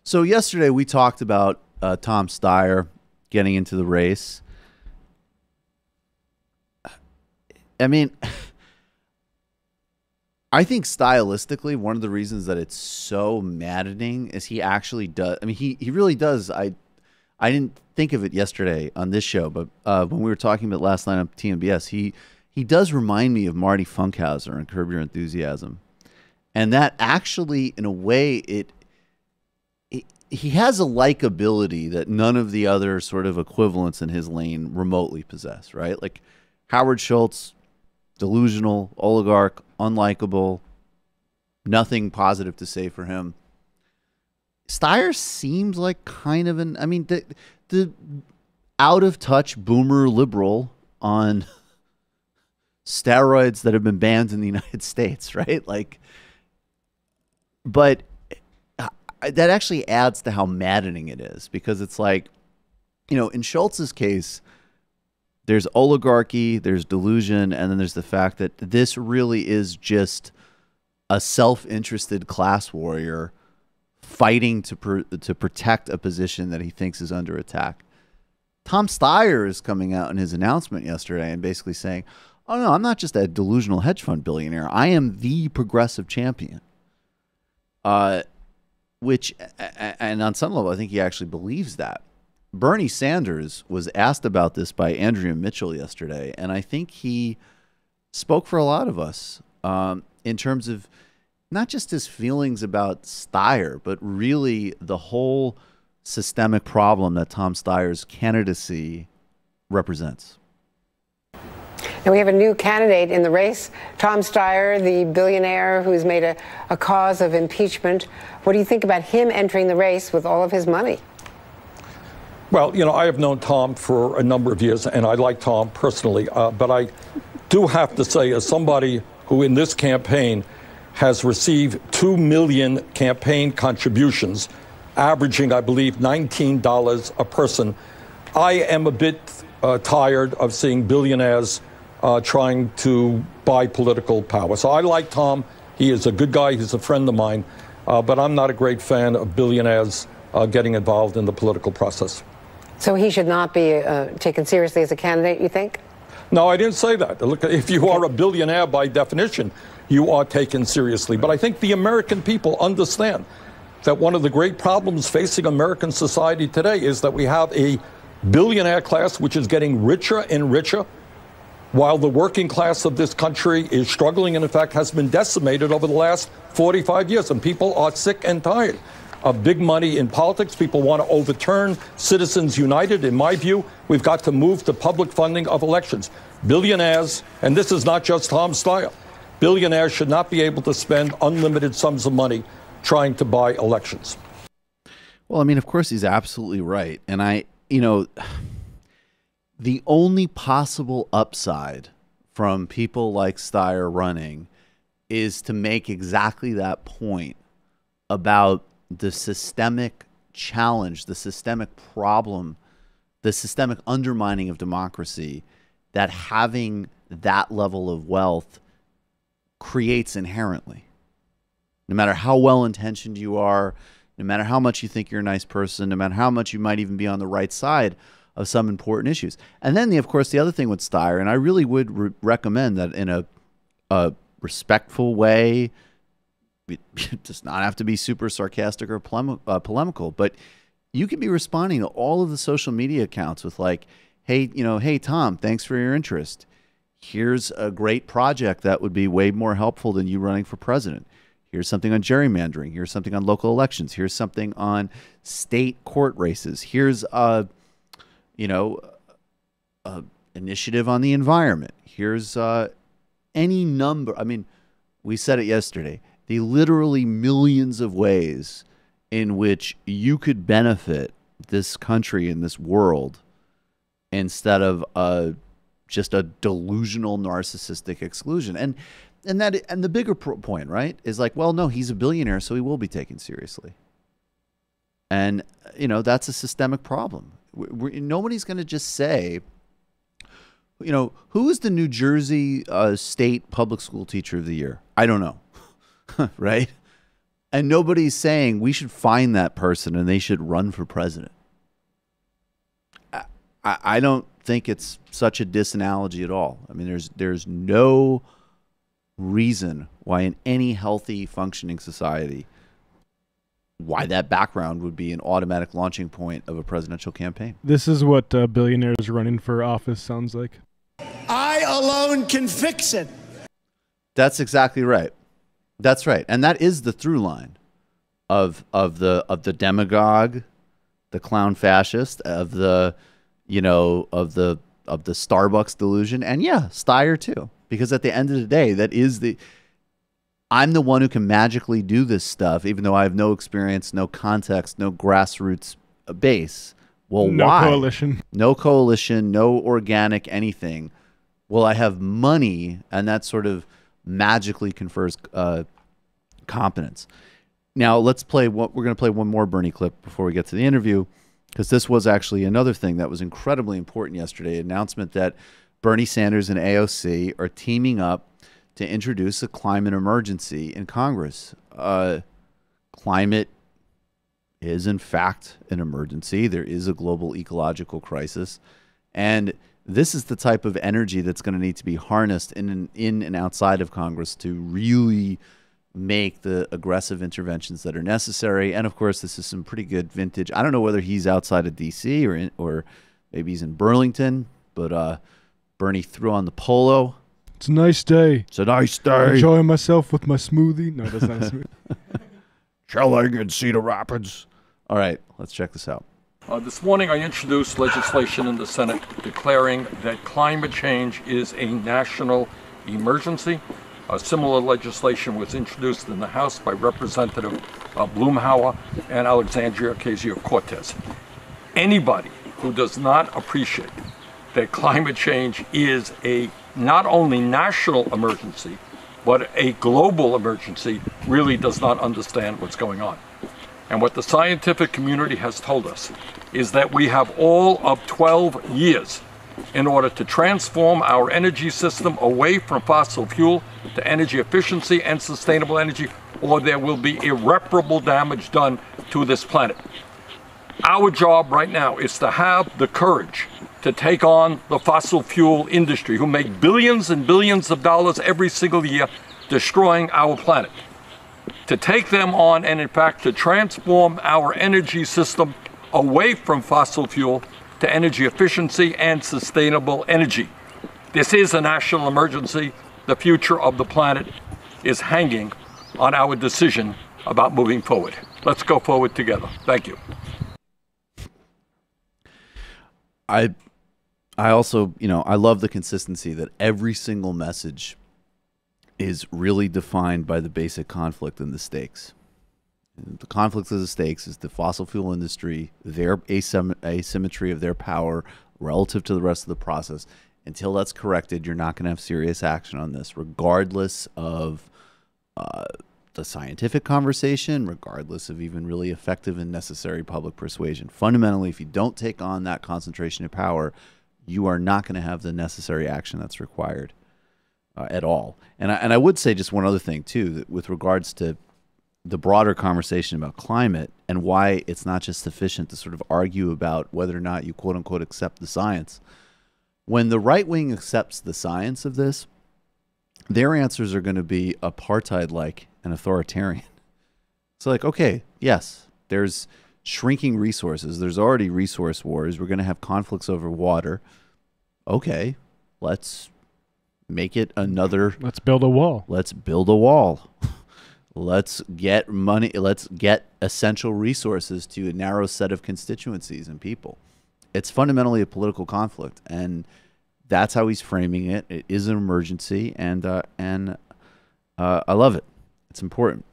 So yesterday we talked about Tom Steyer getting into the race. I mean, I think stylistically, one of the reasons that it's so maddening is he actually does. I mean, he really does. I didn't think of it yesterday on this show, but when we were talking about last night on TMBS, he does remind me of Marty Funkhauser in Curb Your Enthusiasm, and that actually, in a way, he has a likability that none of the other sort of equivalents in his lane remotely possess. Right, like Howard Schultz. Delusional, oligarch, unlikable, nothing positive to say for him. Steyer seems like kind of I mean, the out-of-touch boomer liberal on steroids that have been banned in the United States, right? Like, but that actually adds to how maddening it is, because it's like, in Schultz's case, there's oligarchy, there's delusion, and then there's the fact that this really is just a self-interested class warrior fighting to protect a position that he thinks is under attack. Tom Steyer is coming out in his announcement yesterday and basically saying, oh no, I'm not just a delusional hedge fund billionaire. I am the progressive champion. Which, and on some level, I think he actually believes that. Bernie Sanders was asked about this by Andrea Mitchell yesterday, and I think he spoke for a lot of us in terms of not just his feelings about Steyer, but really the whole systemic problem that Tom Steyer's candidacy represents. And we have a new candidate in the race, Tom Steyer, the billionaire who's made a cause of impeachment. What do you think about him entering the race with all of his money? Well, I have known Tom for a number of years, and I like Tom personally. But I do have to say, as somebody who in this campaign has received 2 million campaign contributions, averaging, I believe, $19 a person, I am a bit tired of seeing billionaires trying to buy political power. So I like Tom. He is a good guy. He's a friend of mine. But I'm not a great fan of billionaires getting involved in the political process. So he should not be taken seriously as a candidate, you think? No, I didn't say that. Look, if you are a billionaire by definition, you are taken seriously. But I think the American people understand that one of the great problems facing American society today is that we have a billionaire class which is getting richer and richer, while the working class of this country is struggling and, in fact, has been decimated over the last 45 years. And people are sick and tired of big money in politics. People want to overturn Citizens United. In my view, we've got to move to public funding of elections. Billionaires, and this is not just Tom Steyer, billionaires should not be able to spend unlimited sums of money trying to buy elections. Well, I mean, of course, he's absolutely right. And the only possible upside from people like Steyer running is to make exactly that point about the systemic challenge, the systemic problem, the systemic undermining of democracy that having that level of wealth creates inherently. No matter how well-intentioned you are, no matter how much you think you're a nice person, no matter how much you might even be on the right side of some important issues. And then, of course, the other thing with Steyer, and I really would recommend that in a respectful way. It does not have to be super sarcastic or polemical, but you can be responding to all of the social media accounts with like, hey, hey, Tom, thanks for your interest. Here's a great project that would be way more helpful than you running for president. Here's something on gerrymandering. Here's something on local elections. Here's something on state court races. Here's initiative on the environment. Here's any number. I mean, we said it yesterday. The literally millions of ways in which you could benefit this country and this world instead of just a delusional narcissistic exclusion. And the bigger point, right, is like, well, no, he's a billionaire, so he will be taken seriously. And, that's a systemic problem. Nobody's going to just say, who is the New Jersey State Public School Teacher of the Year? I don't know. right? And nobody's saying we should find that person and they should run for president. I don't think it's such a disanalogy at all. I mean, there's no reason why in any healthy, functioning society, why that background would be an automatic launching point of a presidential campaign. This is what billionaires running for office sounds like. I alone can fix it. That's exactly right. That's right. And that is the through line of the demagogue, the clown fascist, of the Starbucks delusion, and Steyer too. Because at the end of the day, I'm the one who can magically do this stuff, even though I have no experience, no context, no grassroots base. Well, why? No coalition, no organic anything. Well, I have money, and that sort of magically confers competence. Now, we're going to play one more Bernie clip before we get to the interview, because this was actually another thing that was incredibly important yesterday, an announcement that Bernie Sanders and AOC are teaming up to introduce a climate emergency in Congress. Climate is, in fact, an emergency. There is a global ecological crisis. And this is the type of energy that's going to need to be harnessed in and outside of Congress to really make the aggressive interventions that are necessary. And, of course, this is some pretty good vintage. I don't know whether he's outside of D.C. or maybe he's in Burlington, but Bernie threw on the polo. It's a nice day. It's a nice day. Enjoying myself with my smoothie. No, that's not a smoothie. Chilling in Cedar Rapids. All right, let's check this out. This morning I introduced legislation in the Senate declaring that climate change is a national emergency. Similar legislation was introduced in the House by Representative Blumhauer and Alexandria Ocasio-Cortez. Anybody who does not appreciate that climate change is a not only national emergency, but a global emergency really does not understand what's going on. And what the scientific community has told us is that we have all of 12 years in order to transform our energy system away from fossil fuel to energy efficiency and sustainable energy, or there will be irreparable damage done to this planet. Our job right now is to have the courage to take on the fossil fuel industry, who make billions and billions of dollars every single year destroying our planet. To take them on and, in fact, to transform our energy system away from fossil fuel to energy efficiency and sustainable energy. This is a national emergency. The future of the planet is hanging on our decision about moving forward. Let's go forward together. Thank you. I also, I love the consistency that every single message is really defined by the basic conflict and the stakes. The conflict of the stakes is the fossil fuel industry, their asymmetry of their power relative to the rest of the process. Until that's corrected, you're not going to have serious action on this, regardless of the scientific conversation, regardless of even really effective and necessary public persuasion. Fundamentally, if you don't take on that concentration of power, you are not going to have the necessary action that's required at all. And I would say just one other thing, too, that with regards to the broader conversation about climate and why it's not just sufficient to sort of argue about whether or not you, quote unquote, accept the science. When the right wing accepts the science of this, their answers are going to be apartheid-like and authoritarian. So like, okay, yes, there's shrinking resources. There's already resource wars. We're going to have conflicts over water. Okay, let's make it another. Let's build a wall. Let's build a wall. Let's get money. Let's get essential resources to a narrow set of constituencies and people. It's fundamentally a political conflict, and that's how he's framing it. It is an emergency, and I love it. It's important.